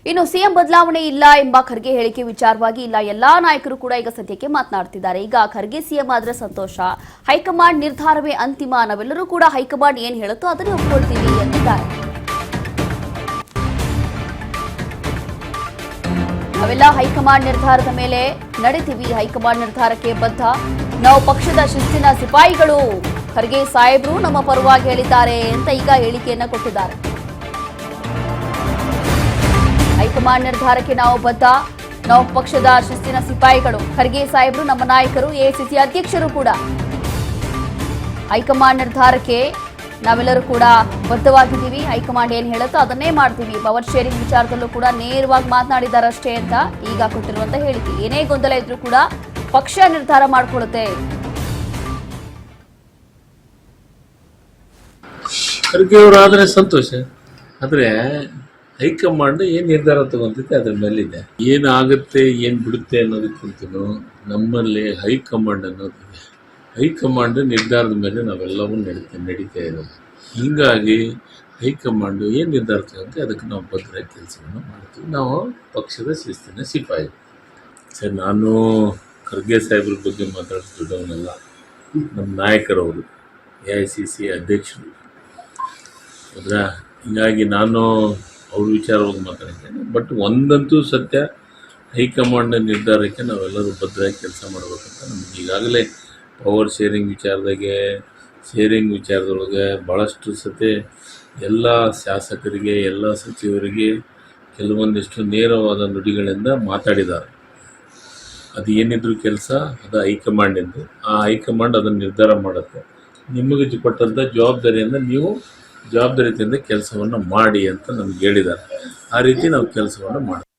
ಇನ್ನು ಸಿಎಂ ಬದಲಾವಣೆ ಇಲ್ಲ ಎಂಬ ಖರ್ಗೆ ಹೇಳಿಕೆ ವಿಚಾರವಾಗಿ ಇಲ್ಲ ಎಲ್ಲಾ ನಾಯಕರು ಕೂಡ ಈಗ ಸದ್ಯಕ್ಕೆ ಮಾತನಾಡ್ತಿದ್ದಾರೆ. ಈಗ ಖರ್ಗೆ ಸಿಎಂ ಆದ್ರೆ ಸಂತೋಷ, ಹೈಕಮಾಂಡ್ ನಿರ್ಧಾರವೇ ಅಂತಿಮ, ನಾವೆಲ್ಲರೂ ಕೂಡ ಹೈಕಮಾಂಡ್ ಏನ್ ಹೇಳುತ್ತೋ ಅದನ್ನೇ ಒಪ್ಕೊಳ್ತೀವಿ ಎಂದಿದ್ದಾರೆ. ನಾವೆಲ್ಲ ಹೈಕಮಾಂಡ್ ನಿರ್ಧಾರದ ಮೇಲೆ ನಡೀತೀವಿ, ಹೈಕಮಾಂಡ್ ನಿರ್ಧಾರಕ್ಕೆ ಬದ್ಧ, ನಾವು ಪಕ್ಷದ ಶಿಸ್ತಿನ ಸಿಪಾಯಿಗಳು, ಖರ್ಗೆ ಸಾಹೇಬ್ರು ನಮ್ಮ ಪರವಾಗಿ ಹೇಳಿದ್ದಾರೆ ಅಂತ ಈಗ ಹೇಳಿಕೆಯನ್ನ ಕೊಟ್ಟಿದ್ದಾರೆ. ಹೈಕಮಾಂಡ್ ನಿರ್ಧಾರಕ್ಕೆ ನಾವು ಬದ್ಧ, ನಾವು ಪಕ್ಷದ ಶಿಸ್ತಿನ ಸಿಪಾಯಿಗಳು, ಖರ್ಗೆ ಸಾಹೇಬ್ರು ನಮ್ಮ ನಾಯಕರು, ಎಐಸಿಸಿ ಅಧ್ಯಕ್ಷರು ಕೂಡ. ಹೈಕಮಾಂಡ್ ನಿರ್ಧಾರಕ್ಕೆ ನಾವೆಲ್ಲರೂ ಕೂಡ ಬದ್ಧವಾಗಿದ್ದೀವಿ, ಹೈಕಮಾಂಡ್ ಏನು ಹೇಳುತ್ತೋ ಅದನ್ನೇ ಮಾಡ್ತೀವಿ. ಪವರ್ ಶೇರಿಂಗ್ ವಿಚಾರದಲ್ಲೂ ಕೂಡ ನೇರವಾಗಿ ಮಾತನಾಡಿದಾರಷ್ಟೇ ಅಂತ ಈಗ ಕೊಟ್ಟಿರುವಂತ ಹೇಳಿಕೆ. ಏನೇ ಗೊಂದಲ ಇದ್ರೂ ಕೂಡ ಪಕ್ಷ ನಿರ್ಧಾರ ಮಾಡಿಕೊಳ್ಳುತ್ತೆ. ಖರ್ಗೆ ಅವರಾದ್ರೆ ಸಂತೋಷ, ಆದ್ರೆ ಹೈಕಮಾಂಡ್ ಏನ್ ನಿರ್ಧಾರ ತಗೊಂತೈತೆ ಅದ್ರ ಮೇಲಿದೆ. ಏನಾಗುತ್ತೆ ಏನ್ ಬಿಡುತ್ತೆ ಅನ್ನೋದಕ್ಕಿಂತಲೂ ನಮ್ಮಲ್ಲಿ ಹೈಕಮಾಂಡ್ ಅನ್ನೋದಿದೆ. ಹೈಕಮಾಂಡ್ ನಿರ್ಧಾರದ ಮೇಲೆ ನಾವೆಲ್ಲವೂ ನಡೀತಾ ಇರೋದು. ಹೀಗಾಗಿ ಹೈಕಮಾಂಡ್ ಏನು ನಿರ್ಧಾರ ತಗೊಂತೆ ಅದಕ್ಕೆ ನಾವು ಬದ್ಧರಾಗಿ ಕೆಲಸವನ್ನು ಮಾಡ್ತೀವಿ. ನಾವು ಪಕ್ಷದ ಶಿಸ್ತಿನ ಸಿಪಾಯಿ. ಸರ್, ನಾನು ಖರ್ಗೆ ಸಾಹೇಬ್ರ ಬಗ್ಗೆ ಮಾತಾಡ್ತಿದ್ದವನ್ನೆಲ್ಲ ನಮ್ಮ ನಾಯಕರವರು, AICC ಅಧ್ಯಕ್ಷರು ಅದರ. ಹೀಗಾಗಿ ನಾನು ಅವ್ರ ವಿಚಾರವಾಗಿ ಮಾತಾಡಿದ್ದೇನೆ. ಬಟ್ ಒಂದಂತೂ ಸತ್ಯ, ಹೈಕಮಾಂಡ್ ನಿರ್ಧಾರಕ್ಕೆ ನಾವೆಲ್ಲರೂ ಬದ್ಧರಾಗಿ ಕೆಲಸ ಮಾಡಬೇಕಂತ ನಮ್ಗೆ ಈಗಾಗಲೇ ಪವರ್ ಶೇರಿಂಗ್ ವಿಚಾರದೊಳಗೆ ಭಾಳಷ್ಟು ಸತಿ ಎಲ್ಲ ಶಾಸಕರಿಗೆ, ಎಲ್ಲ ಸಚಿವರಿಗೆ ಕೆಲವೊಂದಿಷ್ಟು ನೇರವಾದ ನುಡಿಗಳಿಂದ ಮಾತಾಡಿದ್ದಾರೆ. ಅದು ಏನಿದ್ರು ಕೆಲಸ ಅದು ಹೈಕಮಾಂಡಿಂದು. ಆ ಹೈಕಮಾಂಡ್ ಅದನ್ನು ನಿರ್ಧಾರ ಮಾಡುತ್ತೆ. ನಿಮಗೆ ಕೊಟ್ಟಂಥ ಜವಾಬ್ದಾರಿಯಿಂದ ನೀವು ಜವಾಬ್ದಾರಿಯಿಂದ ಕೆಲಸವನ್ನು ಮಾಡಿ ಅಂತ ನಮ್ಗೆ ಹೇಳಿದ್ದಾರೆ. ಆ ರೀತಿ ನಾವು ಕೆಲಸವನ್ನು ಮಾಡ್ತೀವಿ.